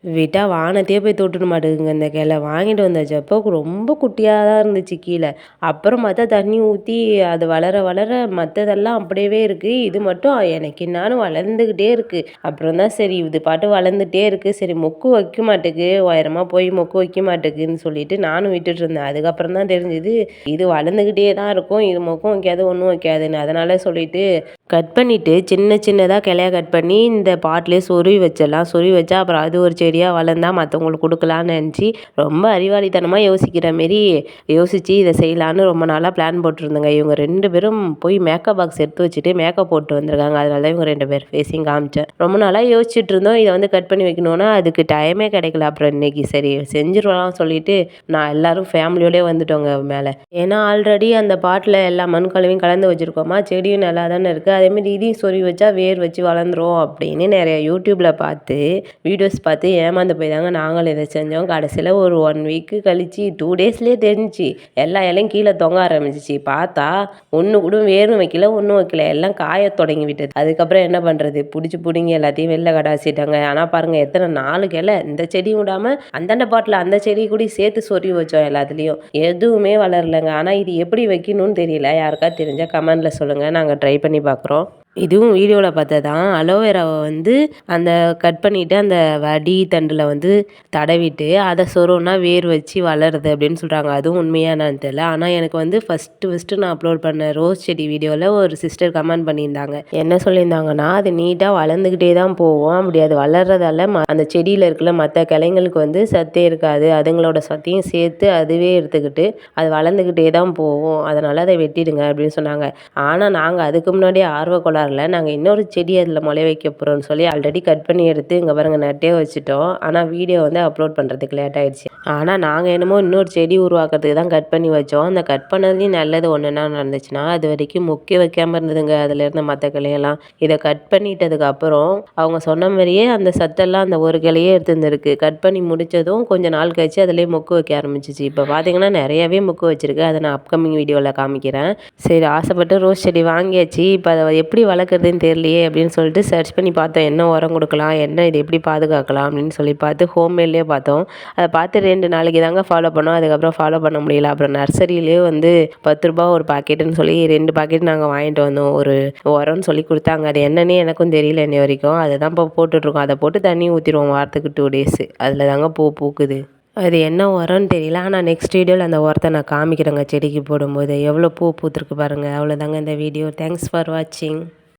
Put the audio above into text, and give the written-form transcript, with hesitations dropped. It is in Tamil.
விட்டா வானத்தையே போய் தொட்டுற மாட்டேங்குதுங்க இந்த கிளை. வாங்கிட்டு வந்தச்சப்போ ரொம்ப குட்டியாக தான் இருந்துச்சு கீழே. அப்புறம் பார்த்தா தண்ணி ஊற்றி அது வளர வளர மற்றதெல்லாம் அப்படியே இருக்குது. இது மட்டும் எனக்கு என்னான்னு வளர்ந்துக்கிட்டே இருக்குது. அப்புறம் தான் சரி இது பாட்டு வளர்ந்துட்டே இருக்குது. சரி மொக்கு வைக்க மாட்டேக்கு உயரமாக போய் மொக்கு வைக்க மாட்டேக்குன்னு சொல்லிட்டு நானும் விட்டுட்டு இருந்தேன். அதுக்கப்புறம் தான் தெரிஞ்சுது இது வளர்ந்துக்கிட்டே தான் இருக்கும். இது மொக்கும் வைக்காது ஒன்றும் வைக்காதுன்னு. அதனால சொல்லிட்டு கட் பண்ணிவிட்டு சின்ன சின்னதாக கிளைய கட் பண்ணி இந்த பாட்டிலே சொருவி வச்சிடலாம். சொருவி வச்சா அப்புறம் அது ஒரு செடியாக வளர்ந்தா மற்றவங்களுக்கு கொடுக்கலான்னு நினச்சி ரொம்ப அறிவாளித்தனமாக யோசிக்கிற மாரி யோசித்து இதை செய்யலான்னு ரொம்ப நாளாக பிளான் போட்டிருந்தேங்க. இவங்க 2 பேரும் போய் மேக்கப் பாக்ஸ் எடுத்து வச்சுட்டு மேக்கப் போட்டு வந்திருக்காங்க. அதனால தான் இவங்க 2 பேர் ஃபேஸையும் காமிச்சேன். ரொம்ப நாளாக யோசிச்சுட்டு இருந்தோம் இதை வந்து கட் பண்ணி வைக்கணுன்னா அதுக்கு டைமே கிடைக்கல. அப்புறம் இன்னைக்கு சரி செஞ்சிடலாம் சொல்லிட்டு நான் எல்லோரும் ஃபேமிலியோடய வந்துட்டோங்க மேலே. ஏன்னா ஆல்ரெடி அந்த பாட்டில் எல்லா மண் கலவையும் கலந்து வச்சுருக்கோமா, செடியும் நல்லா தானே இருக்குது. அதேமாரி இதையும் சொருவி வச்சா வேர் வச்சு வளர்ந்துரும் அப்படின்னு நிறைய யூடியூப்பில் பார்த்து வீடியோஸ் பார்த்து ஏமாந்து போய் தாங்க நாங்களும் இதை செஞ்சோம். கடைசியில் ஒரு 1 வீக்கு கழிச்சு 2 டேஸ்லேயே தெரிஞ்சிச்சு எல்லா இலையும் கீழே தொங்க ஆரம்பிச்சிச்சு. பார்த்தா ஒன்று கூட வேரும் வைக்கல ஒன்றும் வைக்கல, எல்லாம் காய தொடங்கி விட்டது. அதுக்கப்புறம் என்ன பண்ணுறது, பிடிங்கி எல்லாத்தையும் வெளில கடாசிட்டாங்க. ஆனால் பாருங்கள் எத்தனை 4 கிளை இந்த செடியும் விடாமல் அந்தண்ட பாட்டில் அந்த செடி கூட சேர்த்து சொருவி வச்சோம். எல்லாத்துலேயும் எதுவுமே வளரலைங்க. ஆனால் இது எப்படி வைக்கணும்னு தெரியல. யாருக்கா தெரிஞ்சால் கமெண்டில் சொல்லுங்கள், நாங்கள் ட்ரை பண்ணி பார்க்குறோம். இதுவும் வீடியோவில் பார்த்தது தான். அலோவேராவை வந்து அந்த கட் பண்ணிவிட்டு அந்த வடி தண்டில் வந்து தடவிட்டு அதை சொருவினா வேர் வச்சு வளருது அப்படின்னு சொல்கிறாங்க. அதுவும் உண்மையாக என்னன்னு தெரியல. ஆனால் எனக்கு வந்து ஃபஸ்ட்டு நான் அப்லோட் பண்ண ரோஸ் செடி வீடியோவில் ஒரு சிஸ்டர் கமெண்ட் பண்ணியிருந்தாங்க. என்ன சொல்லியிருந்தாங்கன்னா, அது நீட்டாக வளர்ந்துக்கிட்டே தான் போகும், அப்படி அது வளர்றதால அந்த செடியில் இருக்கிற மற்ற கிளைங்களுக்கு வந்து சத்தே இருக்காது, அதுங்களோட சத்தையும் சேர்த்து அதுவே எடுத்துக்கிட்டு அது வளர்ந்துக்கிட்டே தான் போகும், அதனால் அதை வெட்டிடுங்க அப்படின்னு சொன்னாங்க. ஆனால் நாங்கள் அதுக்கு முன்னாடியே ஆர்வக்கோளாறுல நாங்கள் இன்னொரு செடி அதில் முளைய வைக்க போகிறோம்னு சொல்லி ஆல்ரெடி கட் பண்ணி எடுத்து இங்கே பாருங்கள் நட்டே வச்சுட்டோம். ஆனால் வீடியோ வந்து அப்லோட் பண்ணுறதுக்கு லேட் ஆகிடுச்சு. ஆனால் நாங்கள் என்னமோ இன்னொரு செடி உருவாக்குறதுக்கு தான் கட் பண்ணி வச்சோம். அந்த கட் பண்ணதுலேயும் நல்லது ஒன்று என்ன நடந்துச்சுன்னா, அது வரைக்கும் முக்கிய வைக்காமல் இருந்ததுங்க அதில் இருந்த மற்ற கிளையெல்லாம். இதை கட் பண்ணிட்டதுக்கப்புறம் அவங்க சொன்ன மாதிரியே அந்த சத்தெல்லாம் அந்த ஒரு கிளையே எடுத்துருந்துருக்கு. கட் பண்ணி முடித்ததும் கொஞ்சம் நாள் கழிச்சு அதிலே மொக்கு வைக்க ஆரம்பிச்சிச்சு. இப்போ பார்த்தீங்கன்னா நிறையவே மொக்கு வச்சுருக்கு. அதை நான் அப்கமிங் வீடியோவில் காமிக்கிறேன். சரி, ஆசைப்பட்டு ரோஸ் செடி வாங்கியாச்சு. இப்போ அதை எப்படி வளர்க்குறதுன்னு தெரியலையே அப்படின்னு சொல்லிட்டு சர்ச் பண்ணி பார்த்தோம். என்ன உரம் கொடுக்கலாம், என்ன இது எப்படி பாதுகாக்கலாம் அப்படின்னு சொல்லி பார்த்து ஹோம்மேட்லேயே பார்த்தோம். அதை பார்த்து 2 நாளைக்கு தாங்க ஃபாலோ பண்ணோம். அதுக்கப்புறம் ஃபாலோ பண்ண முடியல. அப்புறம் நர்சரியிலேயே வந்து 10 ரூபா ஒரு பாக்கெட்டுன்னு சொல்லி 2 பாக்கெட் நாங்கள் வாங்கிட்டு வந்தோம். ஒரு உரம்னு சொல்லி கொடுத்தாங்க. அது என்னன்னே எனக்கும் தெரியல இன்னை வரைக்கும். அதை தான் இப்போ போட்டுட்ருக்கோம். அதை போட்டு தண்ணி ஊற்றிடுவோம் வாரத்துக்கு 2 டேஸு. அதில் தாங்க பூக்குது. அது என்ன உரம்னு தெரியல. ஆனால் நெக்ஸ்ட் வீடியோவில் அந்த உரத்தை நான் காமிக்கிறேங்க. செடிக்கு போடும்போது எவ்வளோ பூ பூத்துருக்கு பாருங்கள். அவ்வளோதாங்க இந்த வீடியோ. தேங்க்ஸ் ஃபார் வாட்சிங்.